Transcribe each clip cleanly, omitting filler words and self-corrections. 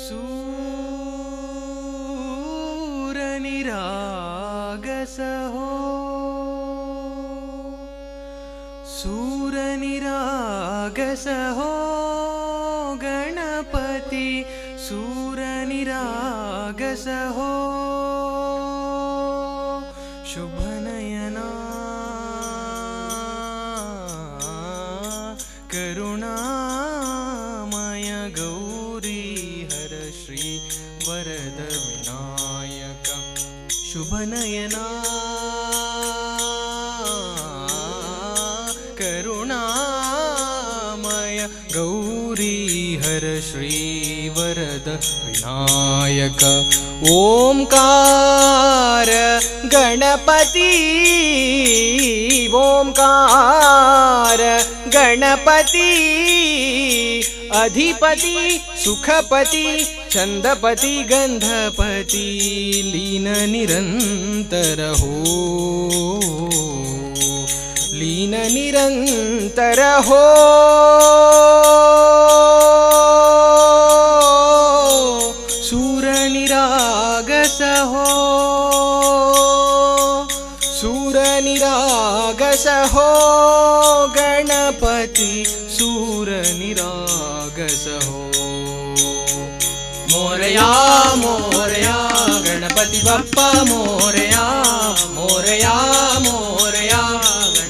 सूरनिरागस हो, सूरनिरागस हो गणपति, सूरनिरागस हो शुभनयना, करुणामय गौरी हर श्री वरद विनायक, शुभनयना करुणामय गौरी हर श्री वरद विनायक। ओंकार गणपति, ओंकार गणपति, अधिपति सुखपति छंदपति गंधपति, लीन निरंतर हो, लीन निरंतर हो सूरनिरागस हो, सूरनिरागस हो गणपति, सूरनिरागस हो। मोरया मोरया गणपति बप्पा मोरया, मोरया मोरया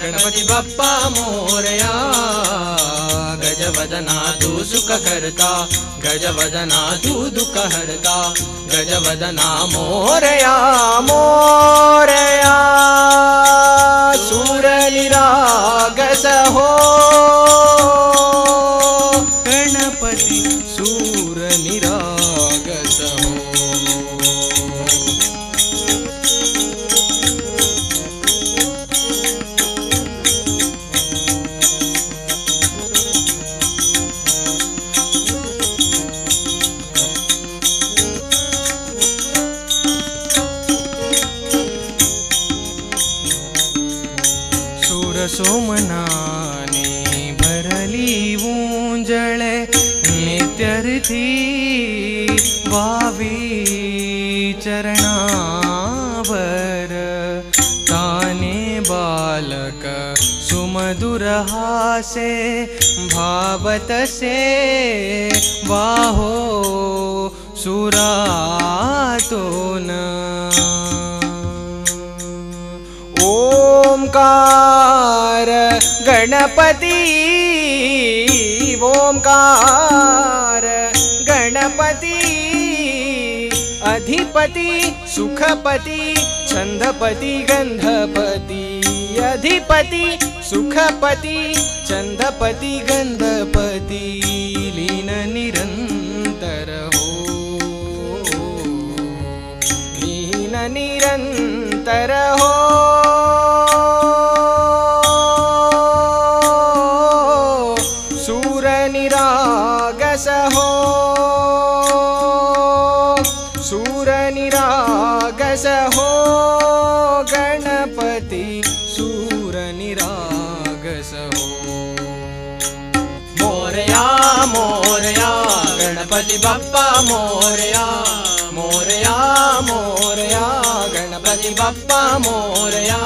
गणपति बप्पा मोरया, गजवदना तू सुख करता, गजवदना तू दुख हरता, गजवदना मोरया मोरया, सूरनिरागस हो गणपति, सूरनिरागस हो। सोमनाने भरली ऊंजळे, नित्यर्थी वावी चरणावर, ताने बालक सुमधुर हासे, भावतसे वाहो सुरातोन। ओंकार गणपति, ओंकार गणपति, अधिपति सुखपति छंदपति गंधपति, अधिपति सुखपति छंदपति गंधपति, लीन निरंतर हो, लीन निरंतर हो सूरनिरागस हो, सूरनिरागस हो गणपति, सूरनिरागस हो। मोरया मोरया गणपति बप्पा मोरया, मोरया मोरया गणपति बप्पा मोरया,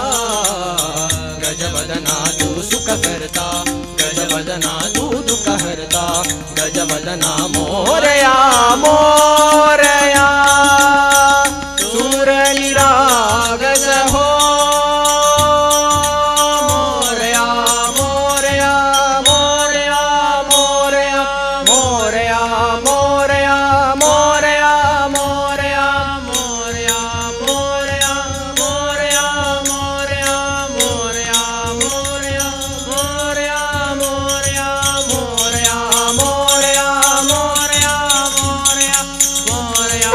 गजवदना तू सुख करता, गजवदना तू दुख हरता, गजवदना मोरया मोरया, सूरनिरागस हो मोरया मोरया, मोरया मोरया, मोरया मोरया, मोरया मोरया, मोरया मोरया, मोरया मोरया, मोरया मोरया, मोरया मोरया, मोरया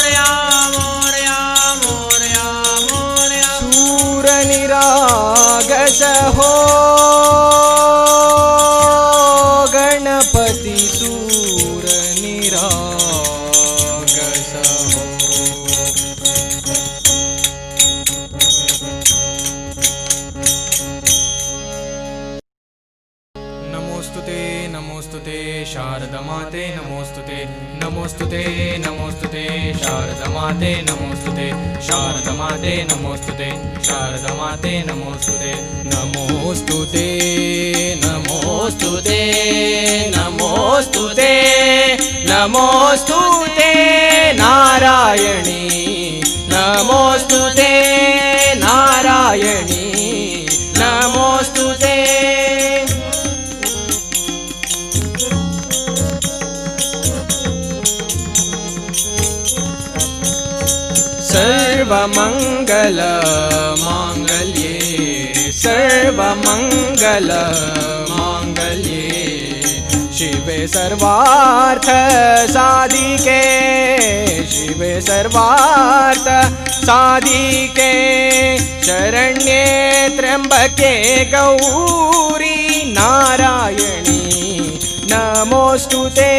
मोरया, मोरया मोरया, मोरया सूरनिरागस हो गणपति, सूरनिरागस हो। नमोस्तुते शारदमाते नमोस्तुते नमोस्तुते नमोस्तुते शारदमाते नमोस्तुते शारदमाते नमोस्तुते शारदमाते नमोस्तुते नमोस्तुते नमोस्तुते नमोस्तुते नमोस्तुते नारायणी नमोस्तुते नारायणी नमोस्तुते सर्वमंगल मांगल्ये सर्वमंगल मांगल्ये शिवे सर्वार्थ साधिके शिवे सर्वार्थ साधिके शरण्ये त्र्यंबके गौरी नारायणी नमोस्तुते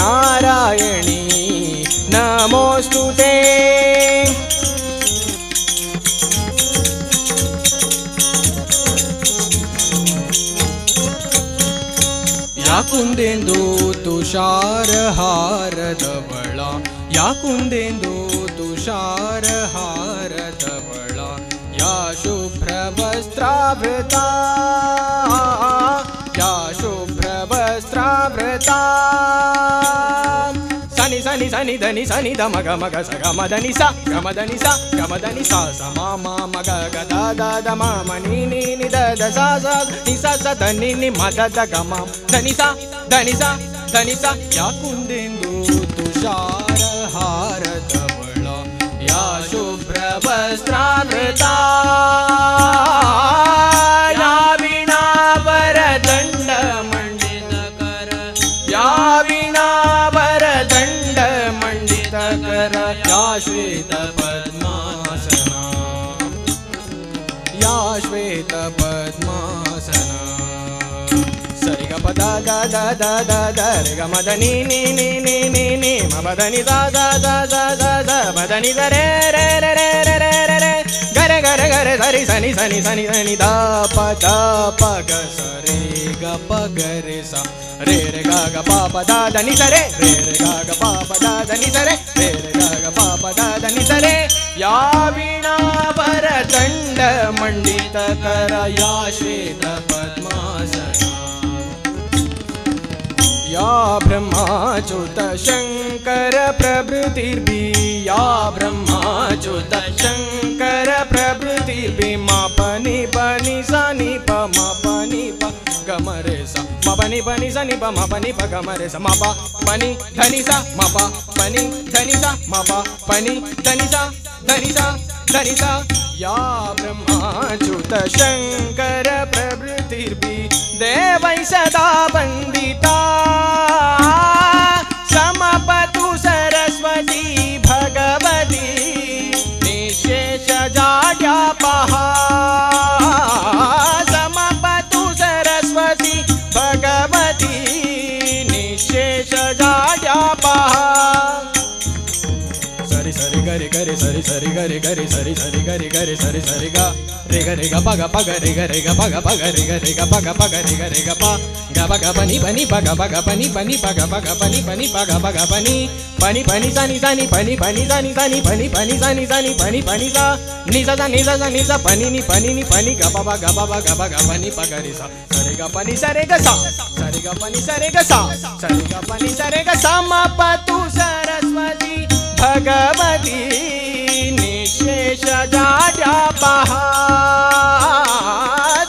नारायणी नमोस्तुते या कुंदेंदु तुषार हार धवळा या कुंदेंदु तुषार हार धवळा या शुभ्र वस्त्रावृता या शुभ्र वस्त्रावृता सनि सनि सनि धनि सनि ध मग मग स ग म धनि सा ग म धनि सा ग म धनि सा स म म म ग ग द द द म म नि नि नि द द सा सा नि सा स ध नि नि म द द ग म धनि सा धनि सा धनि सा या कुंदेंदु तुषार हार धवळा या शुभ्र वस्त्रावृता या वीणा वरदंड मंडित कर या वीणा वरदंड मंडित कर या श्वेत पद्मासना या श्वेत पद्मासना सरि ग प the the the the the the रे ग म द नि नि नि नि नि नि म प द नि the the the the the the म द नि द रे रे रे रे रे रे रे रे ग रे ग रे ग रे सरि सनि सनि सनि सनि द प ग स रे ग प ग रे सा रे रे ग ग प प द द नि स रे रे रे ग ग प प द द नि स रे रे रे ग ग प प द द नि स रे या वीणा वरदंड मंडित कर या श्वेत पद्मासना या ब्रह्माच्युत शंकर प्रभृतिर्भि या ब्रह्माच्युत शंकर प्रभृतिर्भि मा पनि पनि सा नि प म पनि प ग म रे सा म पनि पनि सा नि प म पनि प ग म रे सा म प पनि धनि सा म प पनि धनि सा म प पनि धनि सा धनि सा धनि सा या ब्रह्माच्युत शंकर प्रभृतिर्भि देवै सदा वन्दिता समपतु सरस्वती भगवती निशेष जाड्यापहा समपतु सरस्वती भगवती निशेष जाड्यापहा सरि सरि गरि गरि सरि सरि गरि गरि सरि सरि गरि गरि सरि सरि ग रे ग रे ग प ग प ग रे ग रे ग प ग प ग रे ग रे ग प ग प ग रे ग रे ग प ग प ग प नि प नि प ग प ग प नि प नि प ग प ग प नि प नि प ग प ग प नि प नि प नि सा नि सा नि प नि प नि सा नि सा नि प नि प नि सा नि सा नि प नि प नि सा नि सा सा नि सा सा नि सा प नि प नि प नि ग प प ग प प ग प ग प नि प ग रे सा सा रे ग प नि सा रे ग सा सा रे ग प नि सा रे ग सा सा रे ग प नि सा रे ग सा म प तु सरस्वती भगवती निशेष जाड्यापहा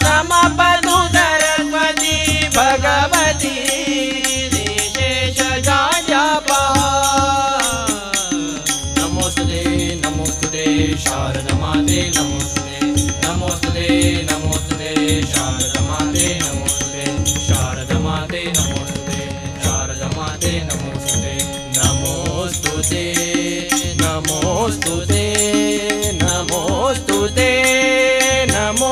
समपतु सरस्वती भगवती निशेष जाड्यापहा नमोस्तुते नमोस्तुते शारदमाते नमोस्तुते नमोस्तुते नमोस्तुते शारदमाते नमोस्तुते शारदमाते नमोस्तुते शारदमाते नमोस्तुते नमोस्तुते नमोस्तुते नमोस्तुते नमो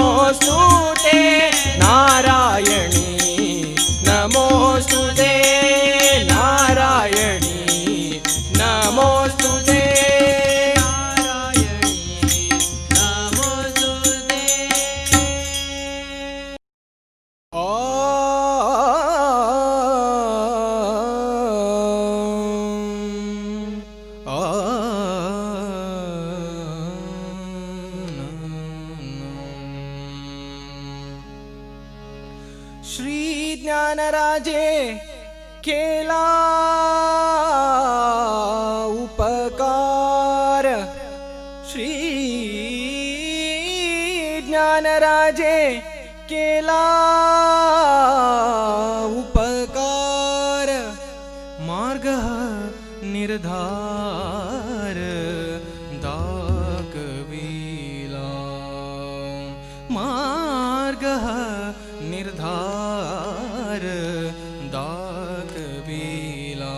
श्री ज्ञानराजे केला उपकार, श्री ज्ञानराजे केला उपकार, मार्ग निर्धार दाखविला, मार्ग निर्धार दाखविला.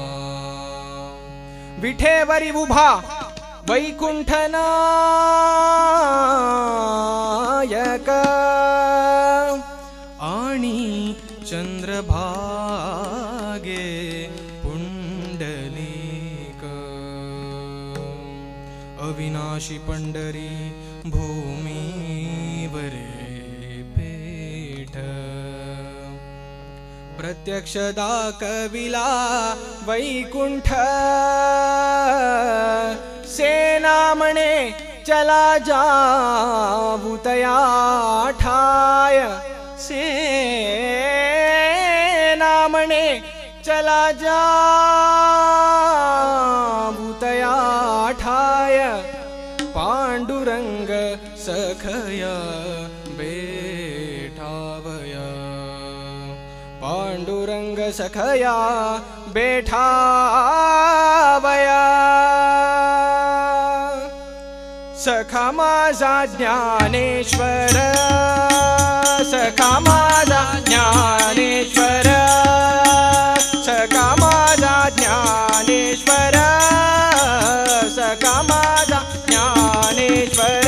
विठेवरी उभा वैकुंठनायक आणि चंद्रभागे पुंडलिक, अविनाशी पंढरी भूमीवरे पेठ, प्रत्यक्ष दाखविला वैकुंठ, सेना म्हणे चला जाऊ तया ठाय, सेना म्हणे चला जाऊ तया ठाय, पांडुरंग सखय बेठावया, पांडुरंग सखया बेठावया. सखा माझा ज्ञानेश्वर, सखा माझा ज्ञानेश्वर, सखा माझा ज्ञानेश्वर, सखा माझा ज्ञानेश्वर.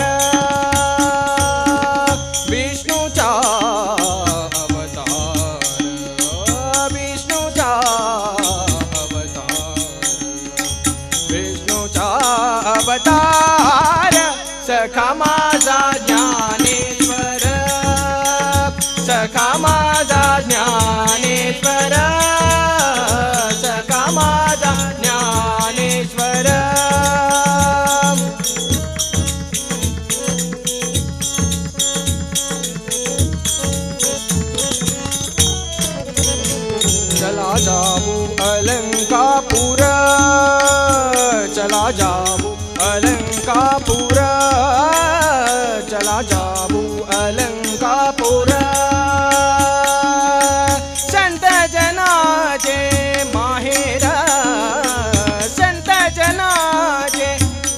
विष्णूचा अवतार, विष्णूचा अवतार, विष्णूचा अवतार, सखा माझा ज्ञानेश्वर, सखा माझा ज्ञानेश्वर, सखा माझा ज्ञानेश्वर. चला जाऊ अलंकापुर, चला जाऊ अलंकापुर, चला जाऊ अलंकापुर. संत जनाचे माहेर, संत जनाचे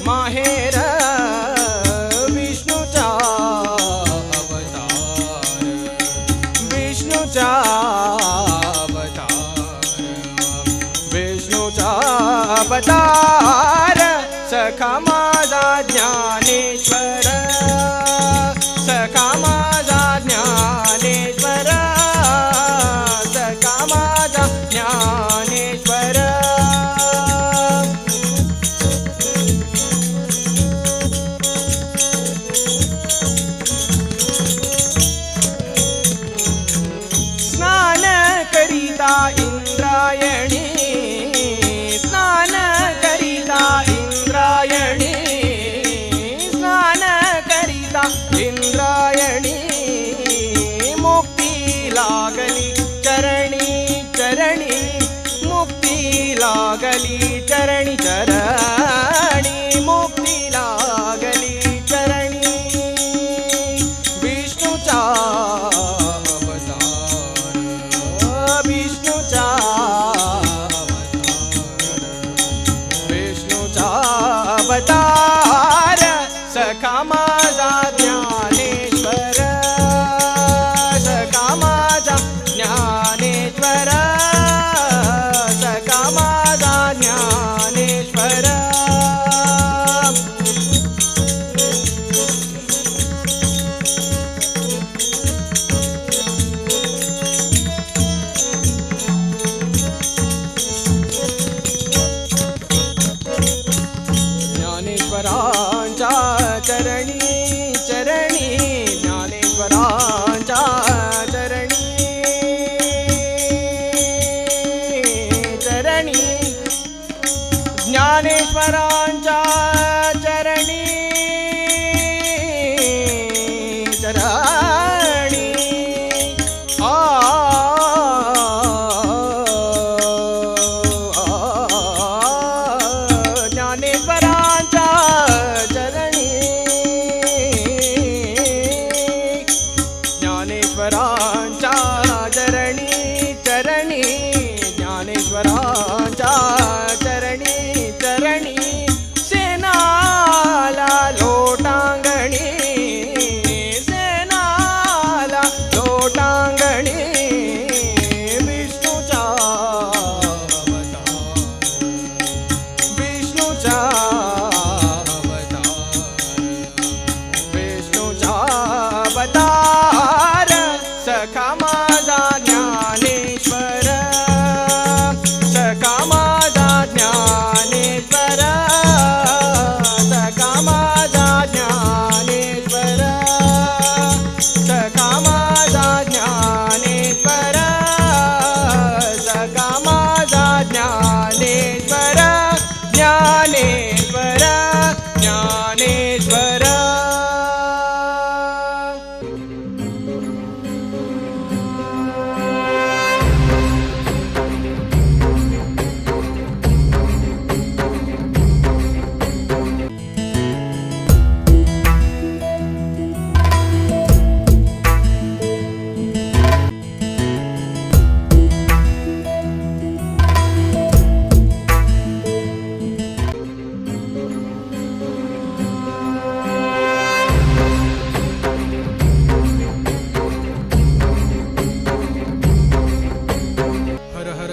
माहेर, विष्णूचा अवतार, विष्णूचा अवतार, विष्णूचा अवतार. सखा माझा ज्ञानेश्वर, सखा माझा ज्ञानेश्वर, सखा माझा ज्ञानेश्वर. स्नान करिता इंद्रायणी, स्नान करिता इंद्रायणी, स्नान करिता इंद्रायणी. मुक्ती लागली चरणी चरणी, मुक्ती लागली चरणी चरणी, मुक्ती लागली चरणी. विष्णूचा अवतार, विष्णूचा अवतार, विष्णूचा अवतार. सखा माझा ज्ञानेश्वर, सखा माझा ज्ञानेश्वर, सखा माझा ज्ञानेश्वर. ज्ञानेश्वरांच्या चरणी चरणी ज्ञानेश्वरांच्या चरणी चरणी सेनाला लोटांगणी सेनाला लोटांगणी विष्णूचा विष्णूचा अवतार सखा माझा ज्ञानेश्वर सखा माझा ज्ञानेश्वर सखा माझा ज्ञानेश्वर सखा माझा ज्ञानेश्वर सखा माझा ज्ञानेश्वर ज्ञानेश्वर ज्ञानेश्वर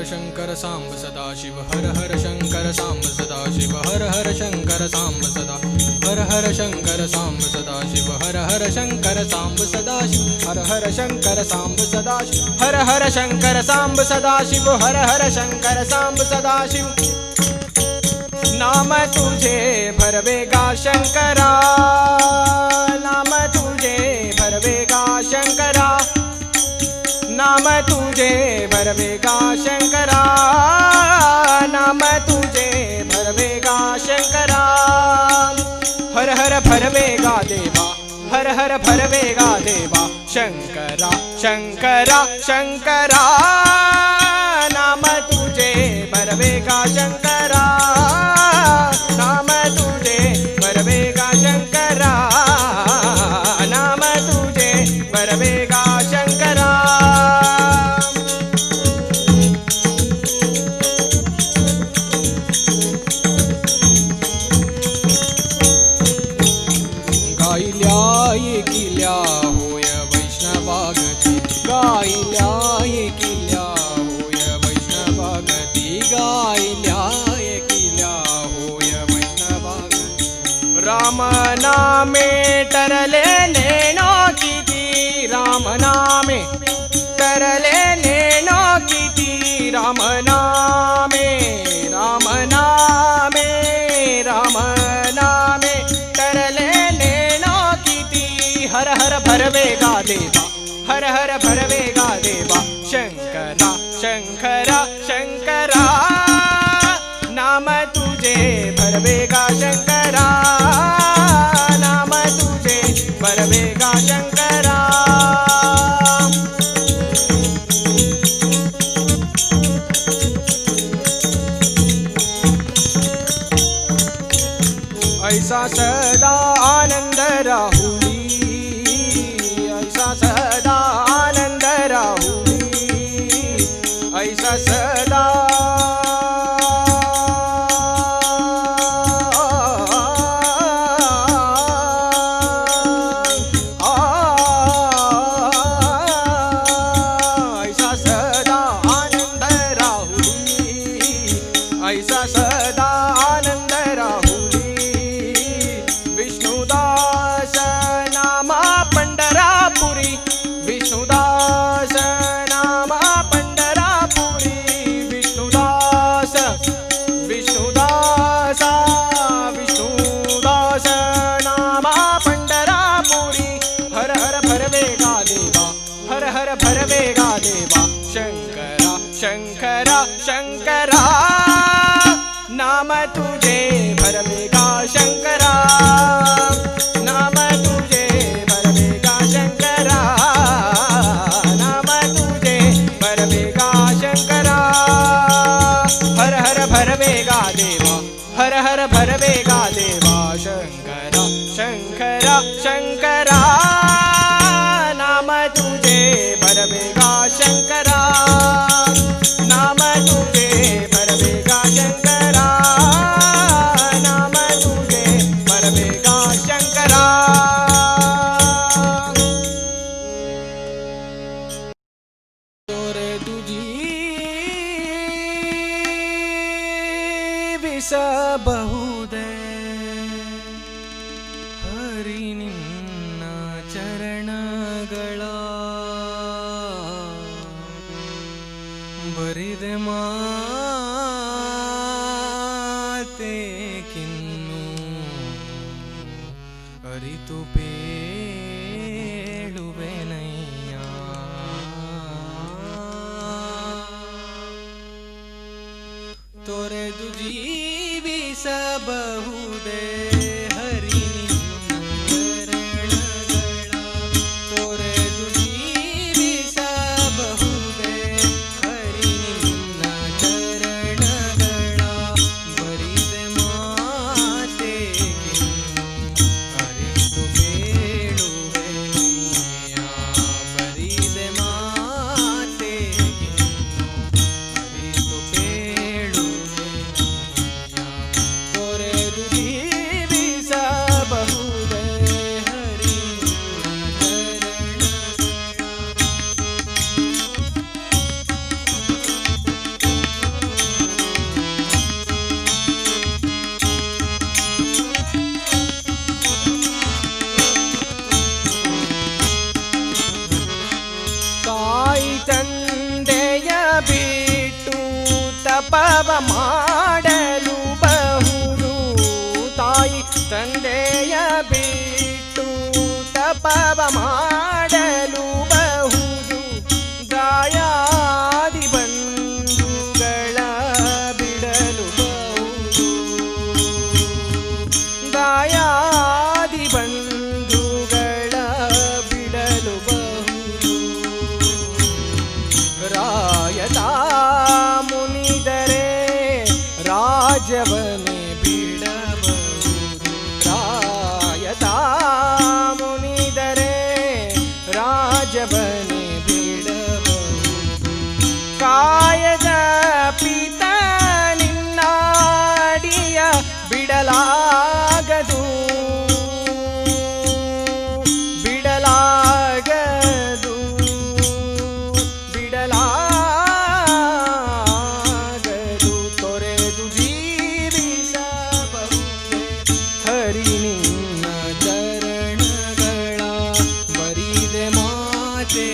शंकर सांब सदाशिव हर हर शंकर सांब सदाशिव हर हर शंकर सांब सदा हर हर शंकर सांब सदाशिव हर हर शंकर सांब सदाशिव हर हर शंकर सांब सदाशिव हर हर शंकर सांब सदाशिव हर हर शंकर सांब सदाशिव नाम तुझे भरवेगा शंकरा नाम तुझे भरवेगा शंकरा नाम तुझे भरवेगा शंकरा नाम तुझे भरवेगा शंकरा हर हर भरवेगा देवा हर हर भरवेगा देवा शंकरा शंकरा शंकरा नाम तुझे भरवेगा शंकरा नाम तुझे भरवेगा शंकरा नाम तुझे भरवेगा शंकरा किल्या होय वैष्णवागती गायल्या किल्या होय वैष्णवागती गायल्या किल्या होय वैष्णवागती राम नामे तरले नेनो किती राम नामे तरले नेनो किती राम नामे राम नामे राम नामे तरले हर हर भरवेगा देवा हर हर भरवेगा देवा शंकरा शंकरा शंकरा नाम तुझे भरवेगा शंकरा नाम तुझे भरवेगा शंकरा ऐसा सदा आनंद राहुली ऐसा सदा आनंद राहुली ऐसा सदा ऐसा सदा आनंद राहुली ऐसा सदा आनंद राहुली विष्णुदास नामा पंढरापुरी विष्णुदास नामा पंढरापुरी विष्णुदास विष्णुदास विष्णुदास नामा पंढरापुरी हर हर भरवेगा देवा हर हर भरवेगा देवा शंकरा शंकरा शंकरा नाम तुझे भरवेगा शंकरा नाम तुझे भरवेगा शंकरा नाम तुझे भरवेगा शंकरा हर हर भरवेगा देवा हर हर भरवेगा देवा शंकरा शंकरा शंकरा नाम तुझे तुझे भरवेगा शंकरा, नाम तुझे भरवेगा शंकरा, नाम तुझे भरवेगा शंकरा। तोरे तुझी ವಿಸ ಬಹುದೇ ಹರಿ ನಿನ್ನ ಚರಣಗಳ ಬರಿದೆ ಮಾತೆ ಕಿನ್ನು ಅರಿತು ಪೇಳುವೆನಯ್ಯ। ತೊರೆದು ಜೀವಿಸಬಹುದೇ ಹರಿ ನಿನ್ನ ಚರಣಗಳ, ತೊರೆದು ಜೀವಿಸಬಹುದೇ ಹರಿ ನಿನ್ನ ಚರಣಗಳ ಬರಿದೆ ಮಾತೆ ಅರಿತು ಬೇಡುವೆನಯ್ಯ, ಬರಿದೆ ಮಾತೆ ಅರಿತು ತೊರೆದು ಜೀವಿಸಬಹುದೇ ಹರಿ ತಾಯಿ ತಂದೆಯ ಬಿಟ್ಟು ತಪವ ಮಾಡಲು ಬಹುದು, ತಾಯಿ ತಂದೆಯ ಬಿಟ್ಟು ತಪವ ಮಾಡಲು ಬಹುದು, ದಾಯಾದಿ ಬಂಧುಗಳ ಬಿಡಲು ಬಹುದು, ದಾಯಾದಿ ಬಂಧುಗಳ ಬಿಡಲು ಬಹುದು, ರಾಯತ ಮುನಿದರೆ ರಾಜವನೇ ಬಿಡಬಹುದು, ರಾಯತ ಮುನಿದರೆ ರಾಜವನೇ ಬಿಡಬಹುದು, ಕಾಯದ ಪಿತ ನಿನ್ನಾಡಿಯ ಬಿಡಲಾಗದು, ಬಿಡಲಾಗದು, ಬಿಡಲಾಗದು, ತೊರೆದು ಜೀವಿಸಬಹುದೇ ಹರಿ ನಿನ್ನ ಚರಣಗಳ ಬರಿದೆ ಮಾತೆ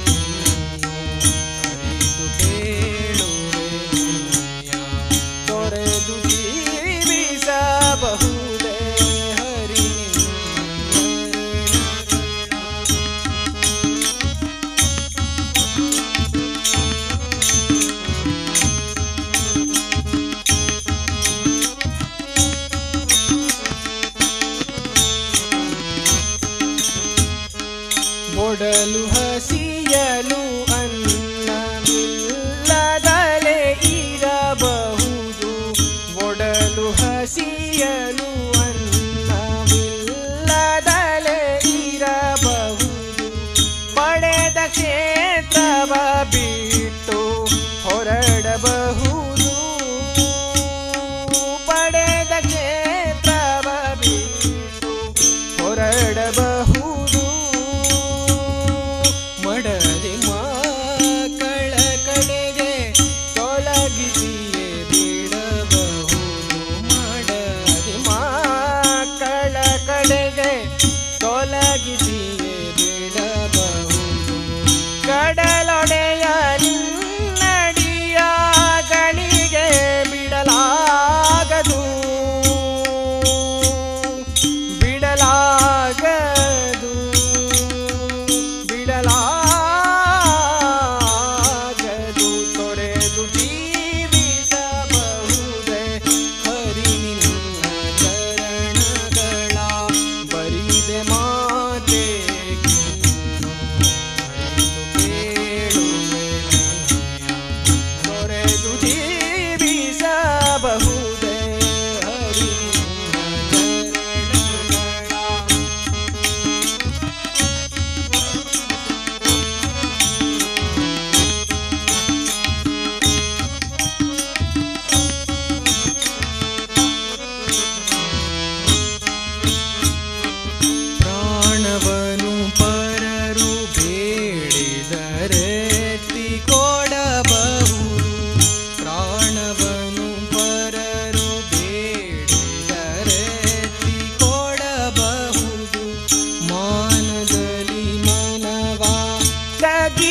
ಕಿನ್ನು ಅರಿತು ಬೇಡುವೆನಯ್ಯ, ತೊರೆದು ಜೀವಿಸಬಹುದೇ ಹರಿ ಒಡಲು ಹಸಿಯ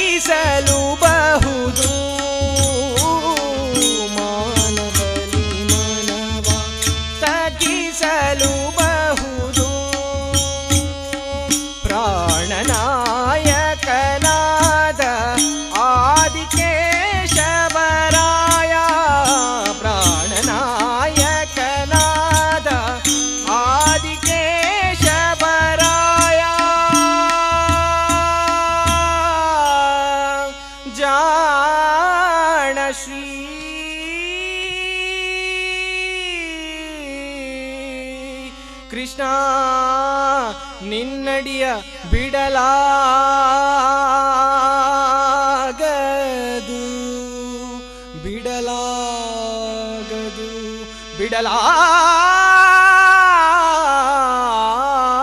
ತಗ್ಗಿಸಲು ಬಹುದು ಮಾನವಲಿ ಮನವ ತಗ್ಗಿಸಲು ಬಹುದು ಪ್ರಾಣನಾಯಕನಾದ ಆದಿಕೇಶವರಾಯ ಪ್ರಾಣನಾಯಕನಾದ ಆದಿಕೇಶವರಾಯ ಜಾಣ ಶ್ರೀ ಕೃಷ್ಣ ನಿನ್ನಡಿಯ ಬಿಡಲಾಗದು ಬಿಡಲಾಗದು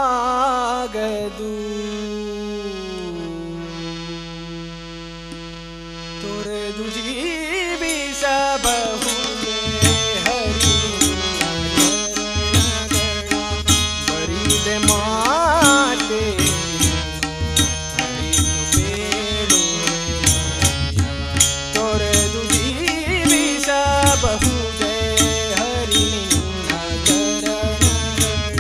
ಬಿಡಲಾಗದು ತೊರೆದು ಜೀವಿಸಬಹುದೇ ಹರಿ ಬರಿದೆ ಮಾತೆ ತೊರೆದು ಜೀವಿಸಬಹುದೇ ಹರಿ ನಿನ್ನ ಚರಣಗಳ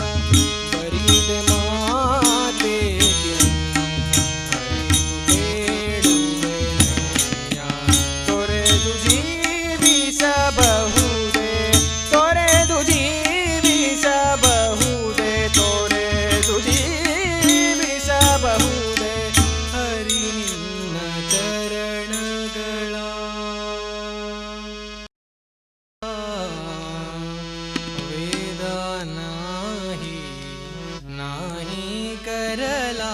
ಬರಿದೆ ಮಾತೆ ತೊರೆದು ಜೀವಿಸಬಹುದೇ ತೊರೆದು ಜೀವಿಸಬಹುದೇ ತೊರೆದು ಜೀವಿಸಬಹುದೇ ಹರಿ ನಿನ್ನ ಚರಣಗಳ ವೇದ ನಾಹಿ ನಾಹಿ ಕರಲಾ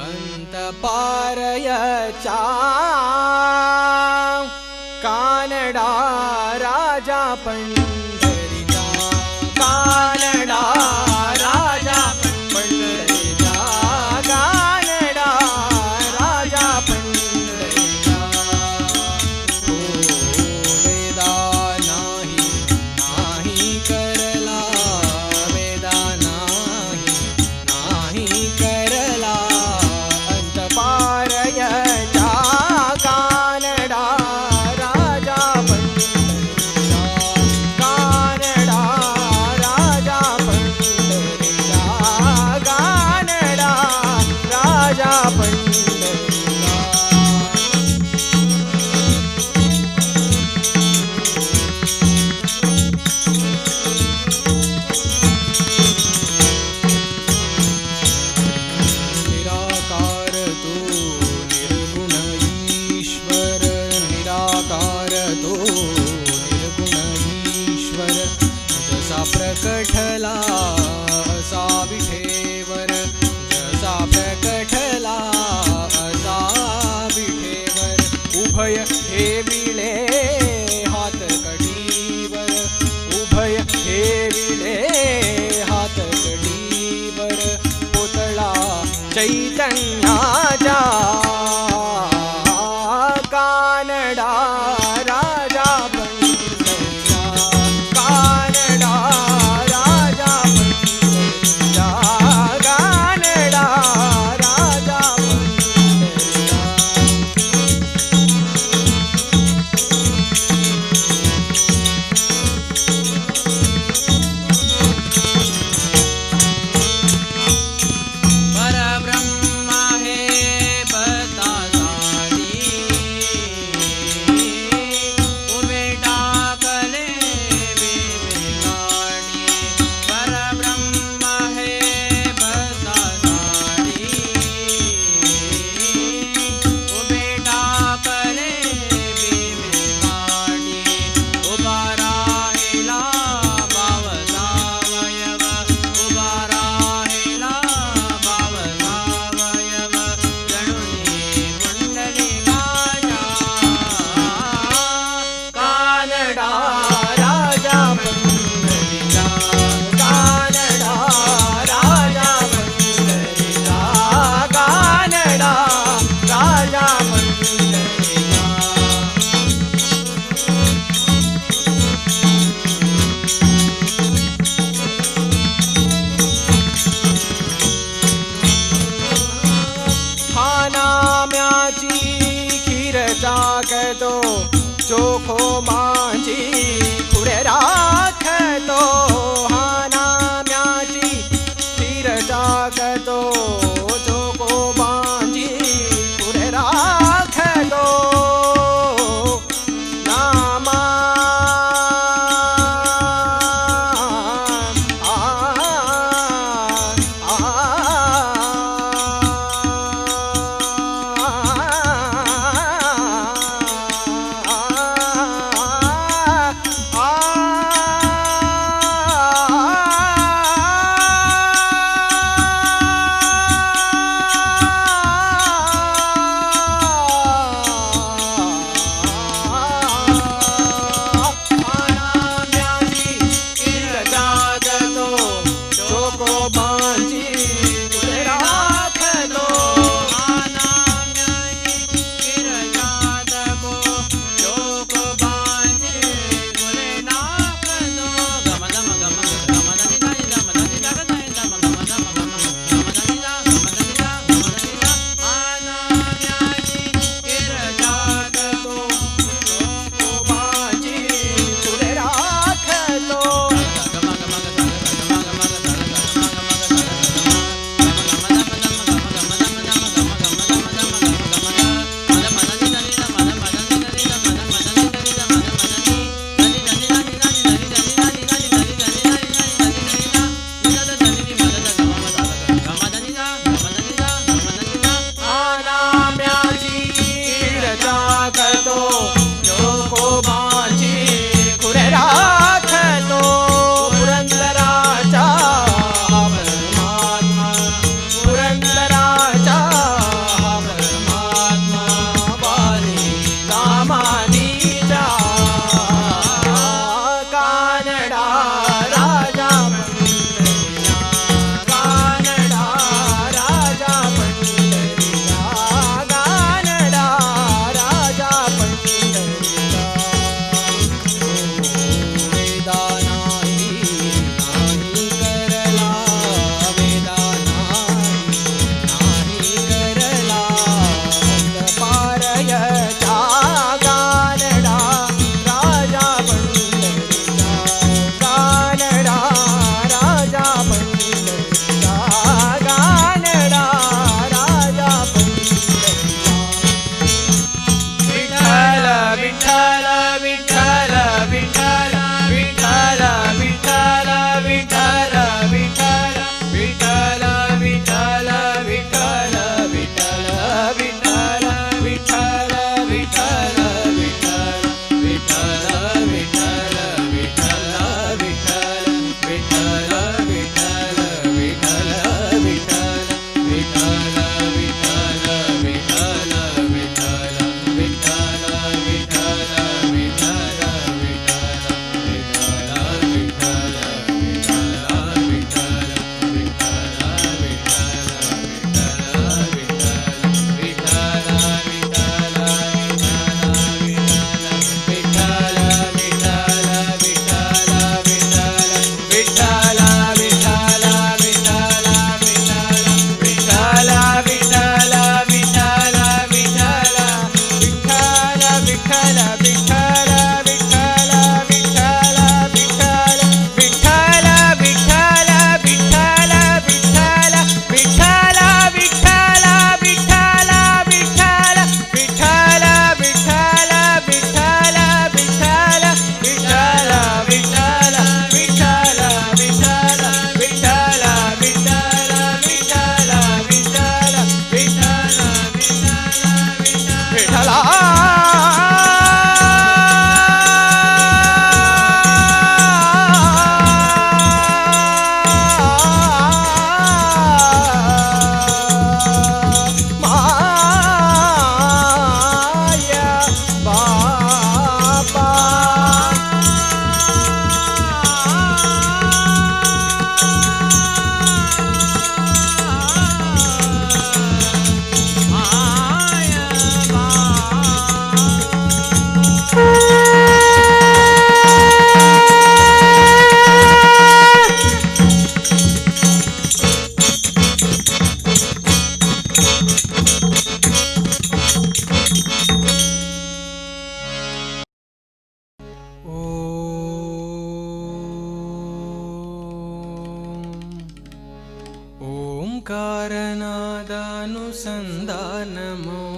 ಅಂತ ಪಾರಯ ಚಾ ಕಾನಡ ರಾಜ ಪಂಡರಿತ ಕಾನಡ ರಾಜ ಪಂಡರಿತ ಕಾನಡ ರಾಜ ಪಂಡರಿತ ವೇದ ನಾಹಿ ನಾಹಿ ಕರಲಾ ವೇದ ನಾಹಿ ನಾಹಿ ಕರಲಾ ಅಂತ ಪಾರಯ ಚಾ ಕಾನಡ ರಾಜ ಪಂಡರಿತ ಕಾನಡ ರಾಜ ಪಂಡರಿತ ಕಾನಡ ರಾಜ ಪಂಡರಿತ निराकार तो निर्गुण ईश्वर निराकार तो निर्गुण ईश्वर जसा प्रकटला असा विठेवर जसा प्रकटला असा विठेवर उभय हे विळे हात कडीवर उभय हे विळे हात कडीवर पुतळा चैतन्याचा कानडा राजा पंडरीचा कानडा राजा पंडरीचा कानडा राजा पंडरीचा नाम्याची खीर चाकतो चोखो माझी खुरे राखतो हा नाम्याची खीर चाकतो चोखो माझी खुरे राखतो नामा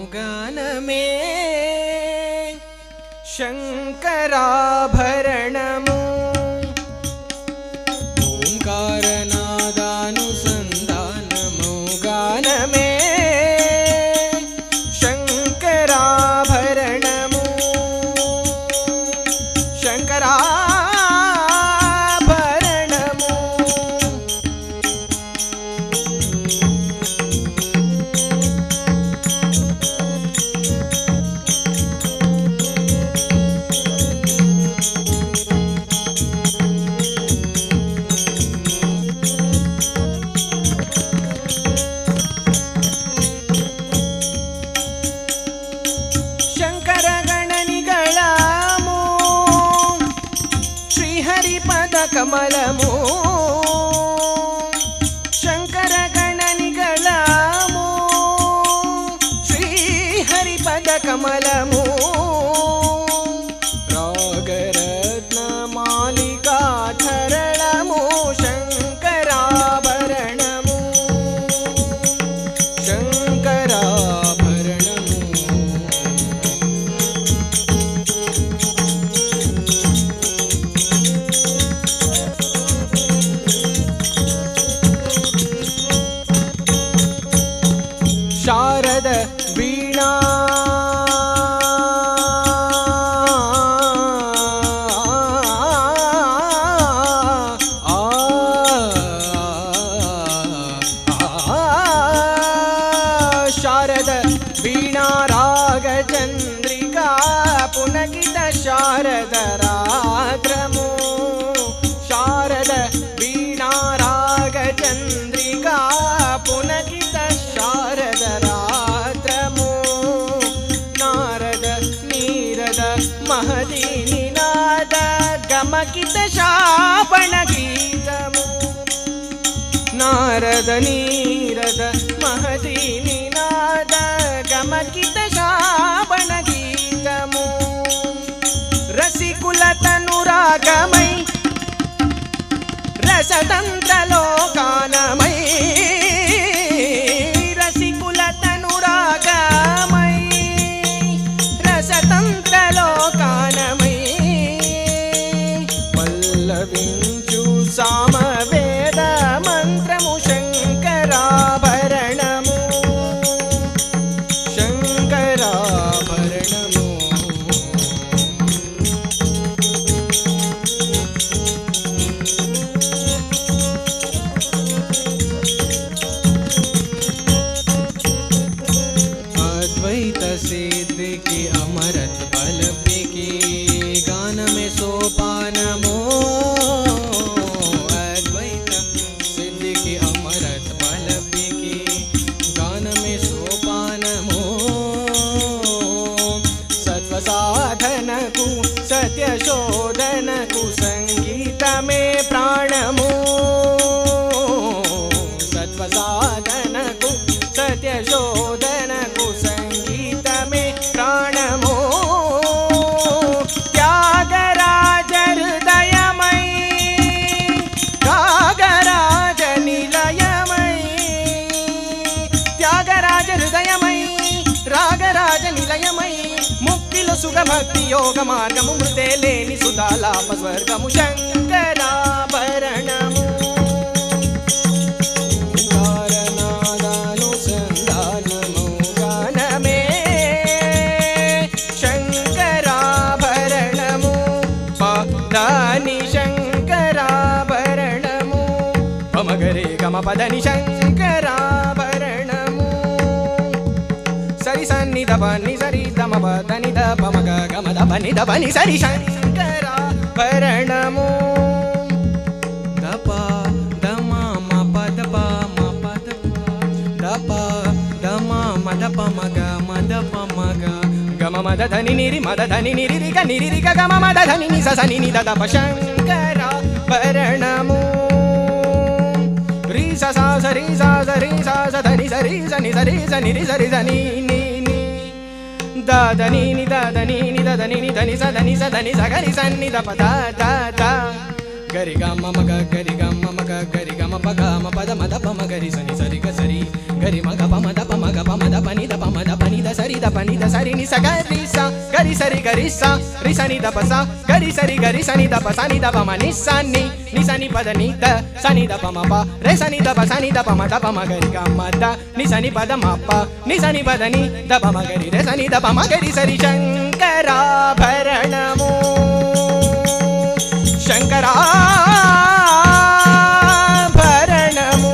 गान में शंकराभरणमु ओंकारनादानुसंधानमु गान में शंकराभरणमु शंकराभरणमु कमलमु शंकर गणनिगळमु श्रीहरिपद कमलमु रागरत्न मालिका धरळमु शंकराभरणमु शंकराभरणमु शारद वीणा शारद वीणा राग चंद्रिका पुनकित शारद रात्रमु शारद वीणा राग चंद्रिका पुनकित शारद रात्रमु नारद नीरद महदी निनाद गमकित शापण गीतमु नारद नीरद महदी निनाद गमकित शापण गीतमु रसिकुल तनुरागमय रसतंत्र लोकानमय रसिकुल तनुरागमय रसतंत्र लोकानमय पल्लविंचु सामवेद मंत्रमु शंकराभरणमु शंकराभरणमु अद्वैत सिद्ध की अमरत बल की गान में सोपानमो अद्वैत सिद्ध की अमरत बल की गान में सोपानमो सत्व साधन को सत्य शोधन को संगीत में प्राणमो सत्व साधन को सत्य शोधन को संगीत में प्राणमो त्यागराज हृदयमय रागराज निलयमय त्यागराज हृदयमय रागराज निलयमय मुक्तिलो सुख भक्ति योग मार्गमु मृते लेनि सुधालाप स्वर्गमु शंकराभरणमु ओंकारनादानुसंधानमु गान में शंकराभरणमु पदानि शंकराभरणमु पमगरे गमपदनि शंकराभरणमु सरि सन्नि दपनि सरि दमपदनि दपमग गमदपनि दपनि सरि शंकराभरणमु दप दम मपद प मपद दप दम मद पमग मद पमग गम मद धनि निरि रि ग गम मद धनि नि स नि द प शंकराभरणमु रि स सा स रि सा स रि सा स धनि स रि स नि स रि स नि रि स रि स नि नि द धनि नि द धनि नि द धनि नि धनि स धनि स ग रि स नि द प द द द గరి గమ మగ గరి గమ మగ గరి గమ పగ మ పద మద పమ గరి సని సరి గ సరి గరి మగ పమ ద పమ గ పమ ద పని ద పమ ద పని ద సరి ని స గరి స గరి సరి రి సని ద ప స గరి సని ద ప సని ద పమ ని సని పద ని ద సని ద పమ ప రే సని ద ప సని ద పమ గరి గమ ద ని సని పద మ ప ని సని పద ని ద పమ గరి రే సని ద పమ గరి సరి శంకరాభరణము శంకరాభరణము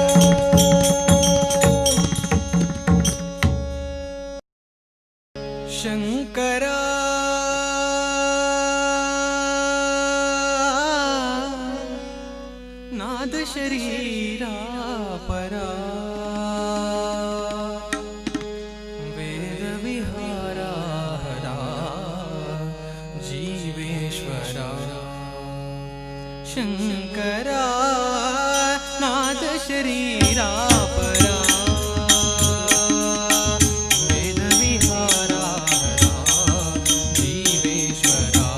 శంకరా నాద శరీరా పరా వేద విహారా హరా జీవేశ్వరా శంకరా నాద శరీరా పరా వేద విహారా హరా జీవేశ్వరా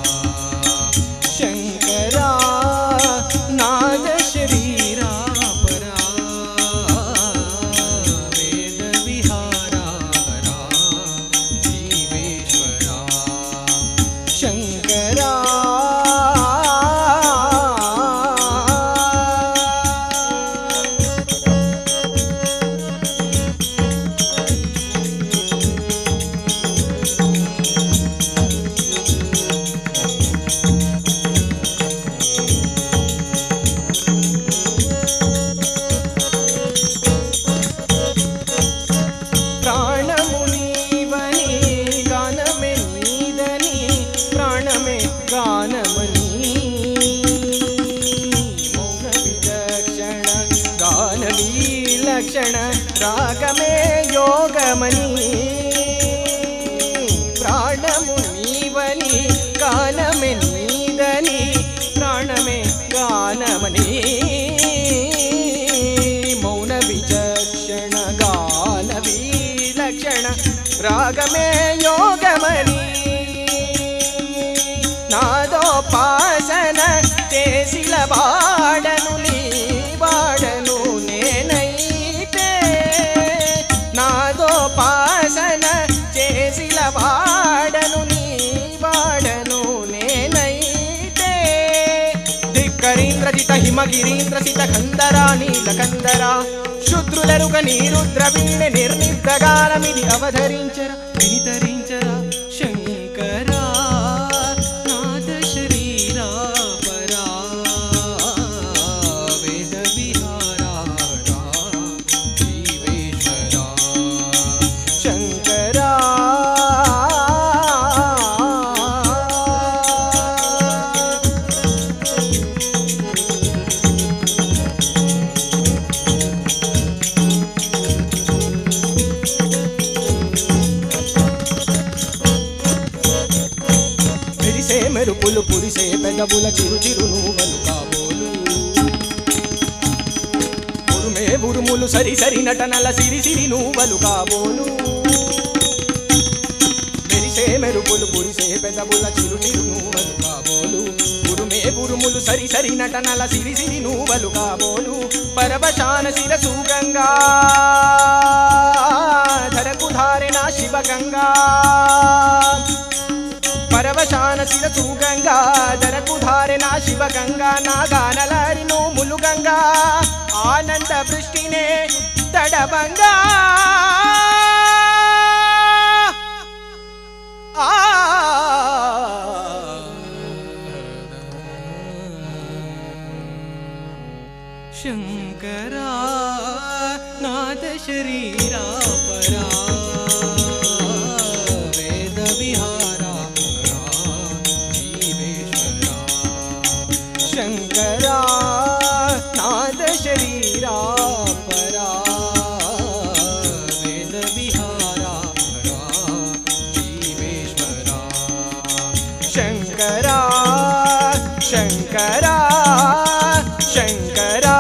శంకరా నాద శరీరా పరా వేద విహారా హరా జీవేశ్వరా శంకరా రాగమే యోగమని ప్రాణము నీవని గానమే నీదని ప్రాణమే గానమని మౌన విచక్షణ గాన విలక్షణ రాగమే యోగమని నాదోపాసన చేసిల వాడను నీ వాడను నేనైతే నాదోపాసన చేసిల వాడను నీ వాడను నేనైతే ధిక్కరీంద్రజిత హిమగిరీంద్రసిత కందరా నీలకందరా శుద్రులరుక నీరుద్ర వీణె నిర్నిద్దగానమిది అవధరించర వినితరించర శంకరా నాద శరీరా పరా వేద విహారా జీవేశ్వరా శంకరా మెరుపులు పురిసే పెదవుల చిరు చిరు నువ్వలు కాబోలు ఉరుమే ఉరుములు సరి సరి నటనల సిరి సిరి నువ్వలు కాబోలు మెరిసే మెరుపులు పురిసే పెదవుల చిరు చిరు నువ్వలు కాబోలు ఉరుమే ఉరుములు సరి సరి నటనల సిరి సిరి నువ్వలు కాబోలు పరవశాన శిరసు గంగా ధరకు ధారెన శివ గంగా పరవశాన శిరసు గంగా ధరకు ధారెన శివ గంగా నాగానలారిను ములు గంగా ఆనంద వృష్టినే తడబంగా శంకరా నాద శరీరా పరా వేద విహారా జీవేశ్వరా శంకరా నాద శరీరా పరా వేద విహారా జీవేశ్వరా శంకరా శంకరా శంకరా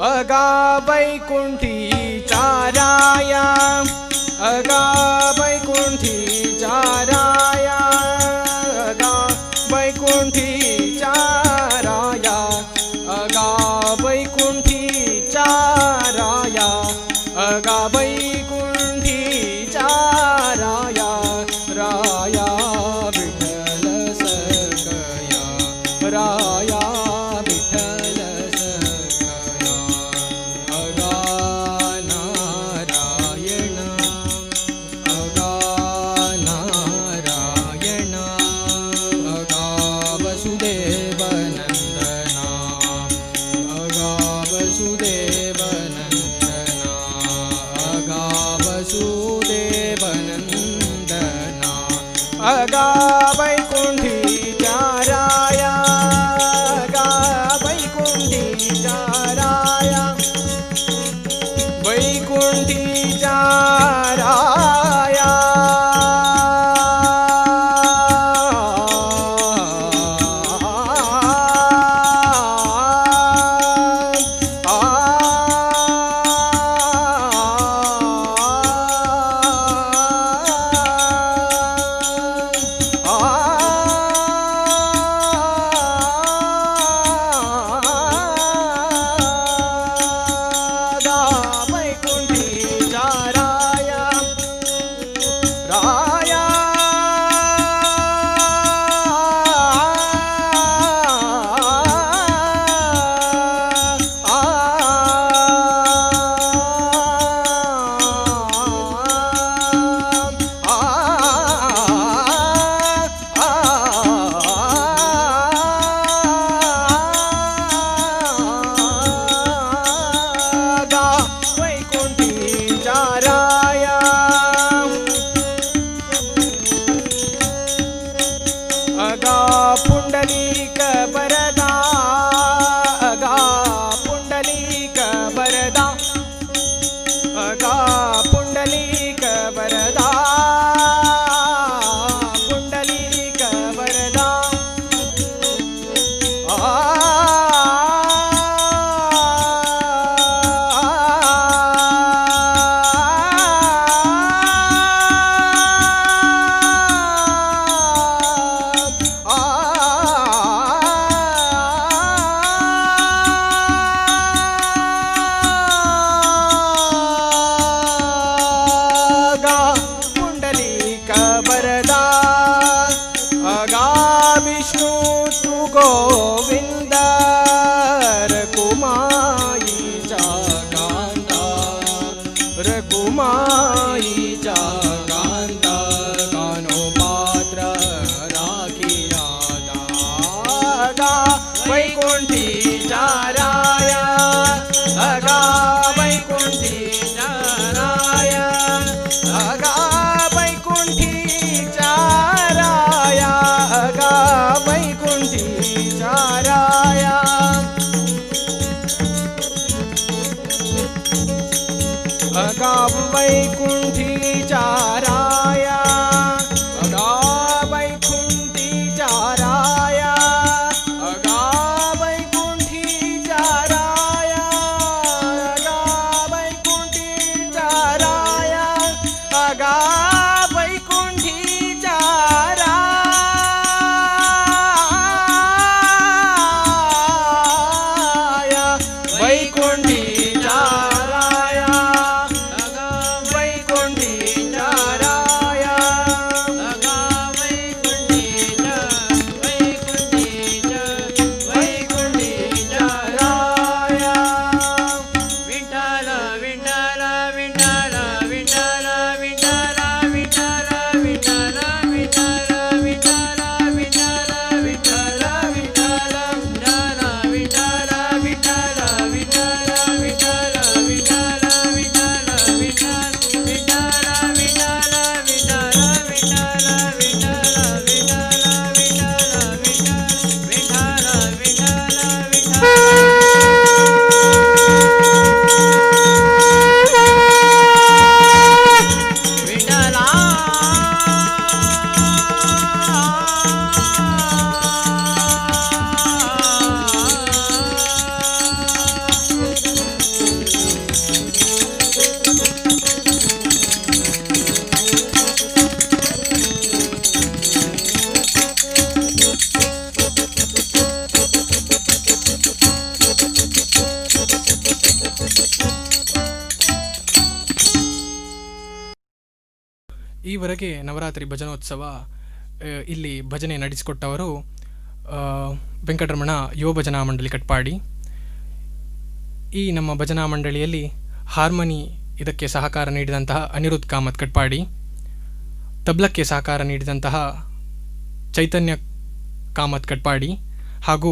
अगा वैकुंठी चाराया अगा वैकुंठी चाराया अगा वैकुंठीच्या राया राया विठ्ठल सकया राया विठ्ठल सकया अगा नारायण अगा नारायण अगा वसुदेव नंदना अगा वसुदेव नंदना अगा वसुदेव नंदना अगा वैकुंठीच्या राया अगा वैकुंठीच्या राया वैकुंठीच्या राया अगा पुंडलिक वरदा अगा पुंडलिक वरदा अगा पुंडलिक वरदा पुंडलिक वरदा वरदा अगा विष्णु तू गोविंद रकुमाईचा कांता रकुमाईचा कांता कानो पात्र राखिया अगा वैकुंठीच्या राया अगा वैकुंठीच्या राया अगा वैकुंठीच्या राया अगा वैकुंठीच्या राया अगा वैकुंठीच्या राया अगा वैकुंठीच्या राया अगा वैकुंठीच्या राया अगा वैकुंठीच्या राया अगा वैकुंठीच्या राया वैकुंठीच्या राया अगा वैकुंठीच्या ಈವರೆಗೆ ನವರಾತ್ರಿ ಭಜನೋತ್ಸವ ಇಲ್ಲಿ ಭಜನೆ ನಡೆಸಿಕೊಟ್ಟವರು ವೆಂಕಟರಮಣ ಯುವ ಭಜನಾ ಮಂಡಳಿ ಕಟ್ಪಾಡಿ. ಈ ನಮ್ಮ ಭಜನಾ ಮಂಡಳಿಯಲ್ಲಿ ಹಾರ್ಮೋನಿ ಇದಕ್ಕೆ ಸಹಕಾರ ನೀಡಿದಂತಹ ಅನಿರುದ್ಧ್ ಕಾಮತ್ ಕಟ್ಪಾಡಿ, ತಬ್ಲಕ್ಕೆ ಸಹಕಾರ ನೀಡಿದಂತಹ ಚೈತನ್ಯ ಕಾಮತ್ ಕಟ್ಪಾಡಿ ಹಾಗೂ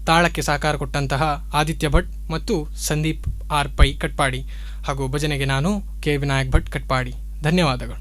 ತಾಳಕ್ಕೆ ಸಹಕಾರ ಕೊಟ್ಟಂತಹ ಆದಿತ್ಯ ಭಟ್ ಮತ್ತು ಸಂದೀಪ್ ಆರ್ ಪೈ ಕಟ್ಪಾಡಿ ಹಾಗೂ ಭಜನೆಗೆ ನಾನು ಕೆ ವಿನಾಯಕ್ ಭಟ್ ಕಟ್ಪಾಡಿ. ಧನ್ಯವಾದಗಳು.